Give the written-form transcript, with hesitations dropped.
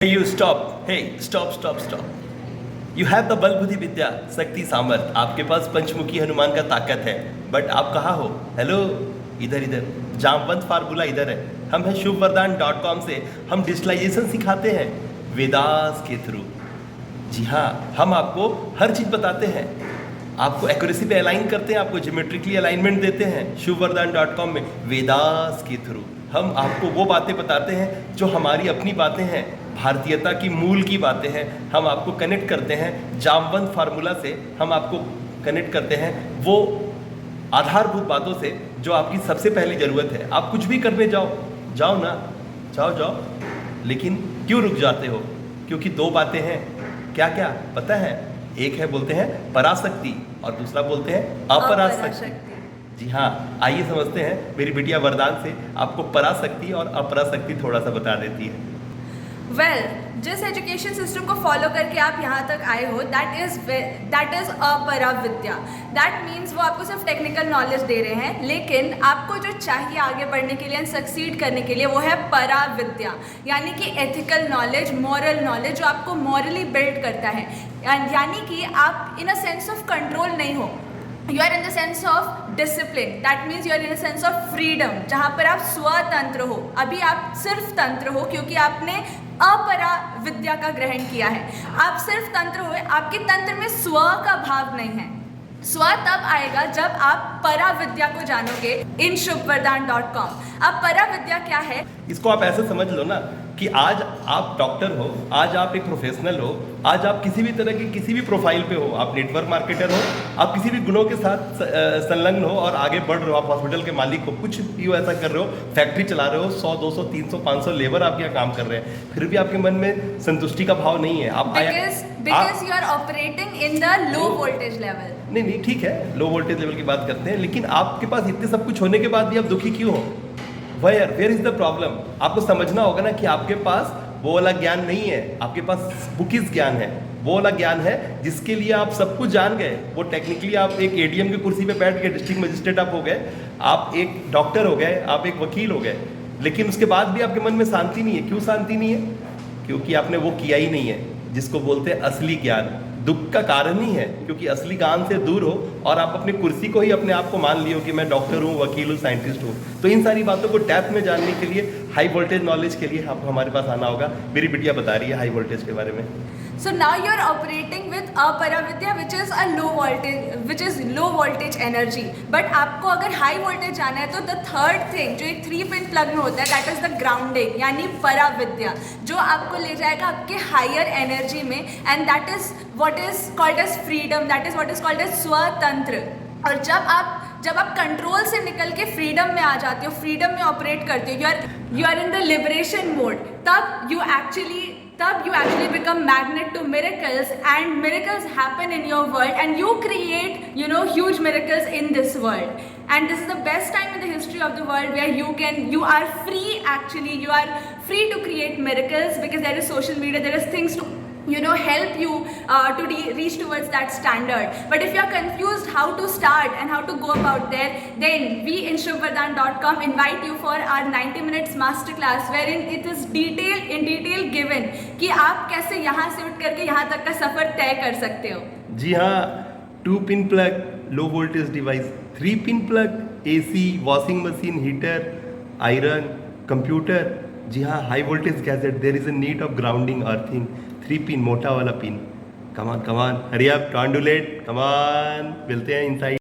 Hey, you stop. Hey, stop. You have the बल बुद्धि विद्या शक्ति सामर्थ, आपके पास पंचमुखी हनुमान का ताकत है, बट आप कहाँ हो? हेलो, इधर जामवंत फार्मूला इधर है। हम हैं शुभवरदान.com से। हम डिजिटलाइजेशन सिखाते हैं वेदास के थ्रू। जी हाँ, हम आपको हर चीज़ बताते हैं, आपको एक्यूरेसी पे अलाइन करते हैं, आपको ज्योमेट्रिकली अलाइनमेंट देते हैं। शुभवरदान.com में वेदास के थ्रू हम आपको वो बातें बताते हैं जो हमारी अपनी बातें हैं, भारतीयता की मूल की बातें हैं। हम आपको कनेक्ट करते हैं जामवंत फार्मूला से, हम आपको कनेक्ट करते हैं वो आधारभूत बातों से जो आपकी सबसे पहली ज़रूरत है। आप कुछ भी करने जाओ ना, जाओ, लेकिन क्यों रुक जाते हो? क्योंकि दो बातें हैं। क्या पता है? एक है बोलते हैं पराशक्ति और दूसरा बोलते हैं अपराशक्ति। जी हाँ, आइए समझते हैं। मेरी बिटिया वरदान से आपको पराशक्ति और अपराशक्ति थोड़ा सा बता देती है। जिस एजुकेशन सिस्टम को फॉलो करके आप यहाँ तक आए हो, दैट इज अपरा विद्या। दैट मीन्स वो आपको सिर्फ टेक्निकल नॉलेज दे रहे हैं, लेकिन आपको जो चाहिए आगे बढ़ने के लिए एंड सक्सीड करने के लिए वो है परा विद्या, यानी कि एथिकल नॉलेज, मॉरल नॉलेज, जो आपको मॉरली बिल्ड करता है। यानी कि आप in a sense of control नहीं हो, you are in the sense of discipline. That means you are in the sense of freedom, जहाँ पर आप स्वतंत्र हो। अभी आप सिर्फ तंत्र हो क्योंकि आपने अपरा विद्या का ग्रहण किया है। आप सिर्फ तंत्र हुए, आपके तंत्र में स्व का भाव नहीं है। स्व तब आएगा जब आप परा विद्या को जानोगे इन शुभवरदान.com। अब परा विद्या क्या है? इसको आप ऐसे समझ लो ना कि आज आप डॉक्टर हो, आज आप एक प्रोफेशनल हो, आज आप किसी भी तरह की किसी भी प्रोफाइल पे हो, आप नेटवर्क मार्केटर हो, आप किसी भी गुणों के साथ संलग्न हो और आगे बढ़ रहे हो, आप हॉस्पिटल के मालिक हो, कुछ भी ऐसा कर रहे हो, फैक्ट्री चला रहे हो, 100 200 300 500 लेबर आपके यहाँ काम कर रहे हैं, फिर भी आपके मन में संतुष्टि का भाव नहीं है। आप because you are operating in the low voltage level. नहीं, ठीक है, लो वोल्टेज लेवल की बात करते हैं, लेकिन आपके पास इतने सब कुछ होने के बाद भी आप दुखी क्यों हो? Where is the problem? आपको समझना होगा ना कि आपके पास वो वाला ज्ञान नहीं है, आपके पास बुकिस ज्ञान है, वो वाला ज्ञान है जिसके लिए आप सब कुछ जान गए। वो टेक्निकली आप एक एडीएम की कुर्सी पे बैठ के डिस्ट्रिक्ट मजिस्ट्रेट आप हो गए, आप एक डॉक्टर हो गए, आप एक वकील हो गए, लेकिन उसके बाद भी आपके मन में शांति नहीं है। क्यों शांति नहीं है? क्योंकि आपने वो किया ही नहीं है जिसको बोलते हैं असली ज्ञान। दुख का कारण ही है क्योंकि असली ज्ञान से दूर हो और आप अपनी कुर्सी को ही अपने आप को मान लियो कि मैं डॉक्टर हूँ, वकील हूँ, साइंटिस्ट हूँ। तो इन सारी बातों को डेप्थ में जानने के लिए, हाई वोल्टेज नॉलेज के लिए आपको हमारे पास आना होगा। मेरी बिटिया बता रही है हाई वोल्टेज के बारे में। So now you are operating with अपराविद्या, which is a low voltage energy. But आपको अगर हाई वोल्टेज जाना है तो the third thing जो एक 3-pin प्लग में होता है, that is the grounding, यानी पराविद्या, जो आपको ले जाएगा आपके हायर एनर्जी में, and that is what is called as freedom, that is what is called as स्वतंत्र। और जब आप कंट्रोल से निकल के फ्रीडम में आ जाते हो, फ्रीडम में ऑपरेट करते हो, you are in the liberation mode, तब you actually become magnet to miracles, and miracles happen in your world, and you create, huge miracles in this world. And this is the best time in the history of the world where you are free to create miracles, because there is social media, there is things to help you to reach towards that standard. But if you are confused how to start and how to go about there, then we in Shubhvardhan.com invite you for our 90 minutes masterclass, wherein it is in detail given कि आप कैसे यहाँ से उठ करके यहाँ तक का सफर तय कर सकते हो। जी हाँ, 2-pin plug low voltage device, 3-pin plug AC, washing machine, heater, iron, computer. जी हाँ, high voltage gadget, there is a need of grounding, earthing, 3-pin मोटा वाला pin. Come on hurry up, don't do late, come on, मिलते हैं inside.